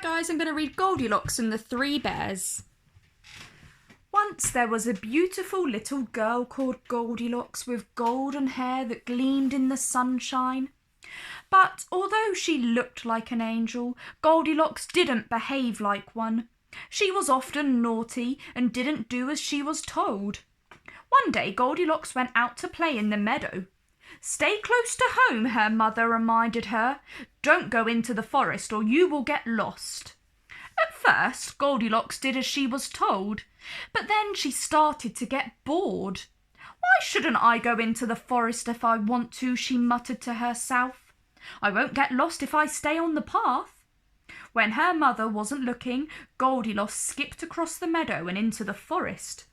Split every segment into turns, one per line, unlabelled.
guys, I'm going to read Goldilocks and the Three Bears. Once there was a beautiful little girl called Goldilocks with golden hair that gleamed in the sunshine. But although she looked like an angel, Goldilocks didn't behave like one. She was often naughty and didn't do as she was told. One day Goldilocks went out to play in the meadow. "Stay close to home," her mother reminded her. "Don't go into the forest or you will get lost." At first, Goldilocks did as she was told, but then she started to get bored. "Why shouldn't I go into the forest if I want to?" she muttered to herself. "I won't get lost if I stay on the path." When her mother wasn't looking, Goldilocks skipped across the meadow and into the forest.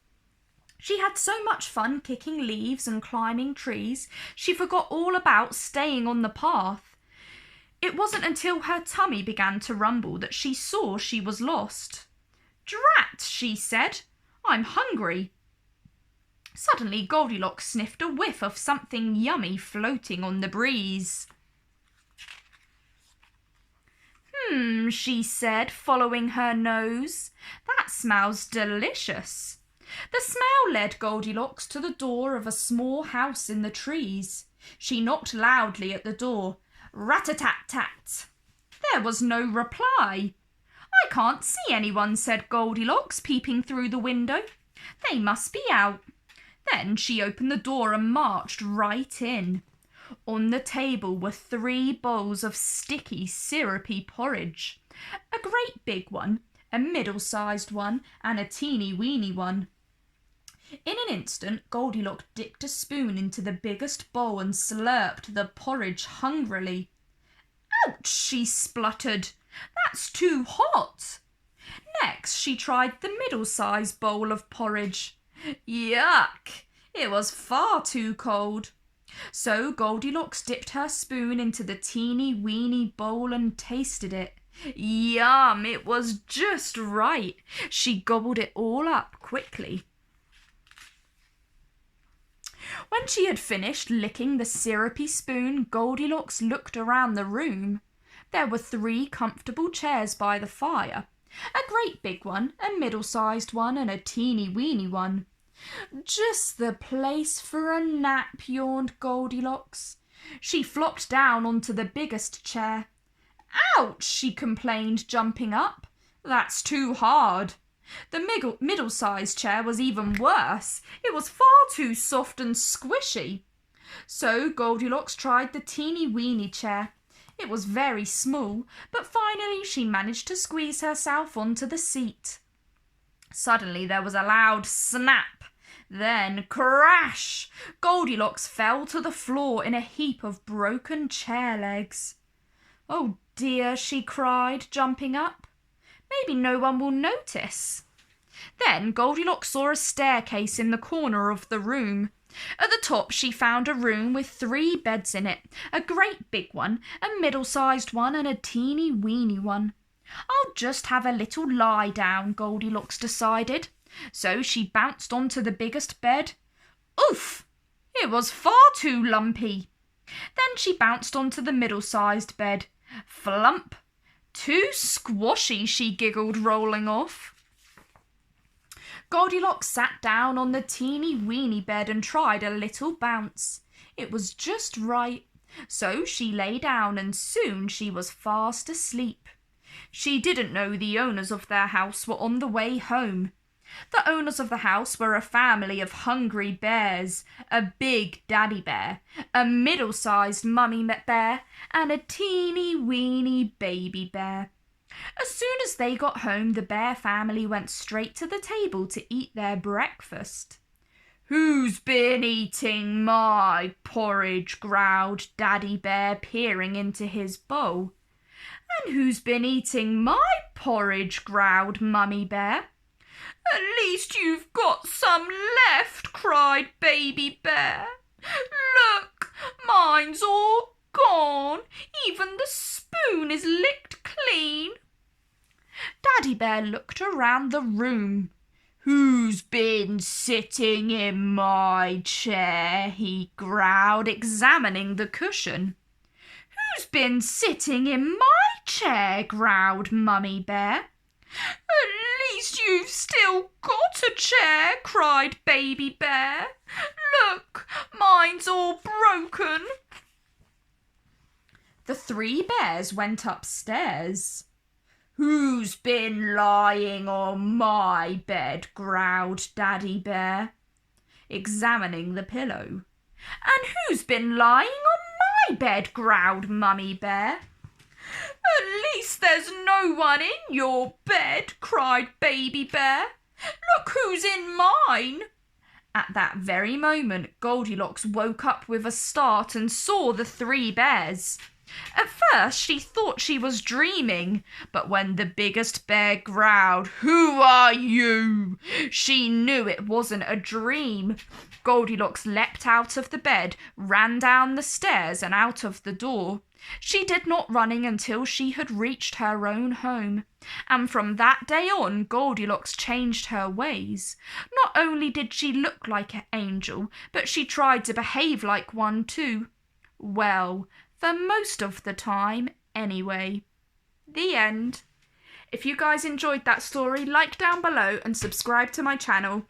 She had so much fun kicking leaves and climbing trees, she forgot all about staying on the path. It wasn't until her tummy began to rumble that she saw she was lost. "Drat," she said, "I'm hungry." Suddenly Goldilocks sniffed a whiff of something yummy floating on the breeze. She said, following her nose. "That smells delicious." The smell led Goldilocks to the door of a small house in the trees. She knocked loudly at the door. Rat-a-tat-tat. There was no reply. "I can't see anyone," said Goldilocks, peeping through the window. "They must be out." Then she opened the door and marched right in. On the table were 3 bowls of sticky, syrupy porridge. A great big one, a middle-sized one, and a teeny-weeny one. In an instant, Goldilocks dipped a spoon into the biggest bowl and slurped the porridge hungrily. "Ouch," she spluttered. "That's too hot." Next, she tried the middle-sized bowl of porridge. Yuck! It was far too cold. So Goldilocks dipped her spoon into the teeny-weeny bowl and tasted it. Yum! It was just right. She gobbled it all up quickly. When she had finished licking the syrupy spoon, Goldilocks looked around the room. There were 3 comfortable chairs by the fire. A great big one, a middle-sized one, and a teeny-weeny one. "Just the place for a nap," yawned Goldilocks. She flopped down onto the biggest chair. "Ouch," she complained, jumping up. "That's too hard." The middle-sized chair was even worse. It was far too soft and squishy. So Goldilocks tried the teeny-weeny chair. It was very small, but finally she managed to squeeze herself onto the seat. Suddenly there was a loud snap. Then crash! Goldilocks fell to the floor in a heap of broken chair legs. "Oh dear," she cried, jumping up. "Maybe no one will notice." Then Goldilocks saw a staircase in the corner of the room. At the top she found a room with 3 beds in it, a great big one, a middle-sized one, and a teeny-weeny one. "I'll just have a little lie down," Goldilocks decided. So she bounced onto the biggest bed. Oof! It was far too lumpy. Then she bounced onto the middle-sized bed. Flump! "Too squashy," she giggled, rolling off. Goldilocks sat down on the teeny-weeny bed and tried a little bounce. It was just right. So she lay down and soon she was fast asleep. She didn't know the owners of their house were on the way home. The owners of the house were a family of hungry bears, a big daddy bear, a middle-sized mummy bear, and a teeny-weeny baby bear. As soon as they got home, the bear family went straight to the table to eat their breakfast. "Who's been eating my porridge?" growled Daddy Bear, peering into his bowl. "And who's been eating my porridge?" growled Mummy Bear. "At least you've got some left," cried Baby Bear. "Look, mine's all gone. Even the spoon is licked clean." Daddy Bear looked around the room. "Who's been sitting in my chair?" he growled, examining the cushion. "Who's been sitting in my chair, growled Mummy Bear. At least you've still got a chair, cried Baby Bear. Look, mine's all broken. The three bears went upstairs. Who's been lying on my bed, growled Daddy Bear, examining the pillow. And who's been lying on my bed, growled Mummy Bear. At least there's no one in your bed, cried Baby Bear. Look who's in mine. At that very moment, Goldilocks woke up with a start and saw the three bears. At first she thought she was dreaming, but when the biggest bear growled, "Who are you?" she knew it wasn't a dream. Goldilocks leapt out of the bed, ran down the stairs and out of the door. She did not running until she had reached her own home, and from that day on Goldilocks changed her ways. Not only did she look like an angel, but she tried to behave like one too. Well, for most of the time, anyway. The end. If you guys enjoyed that story, like down below and subscribe to my channel.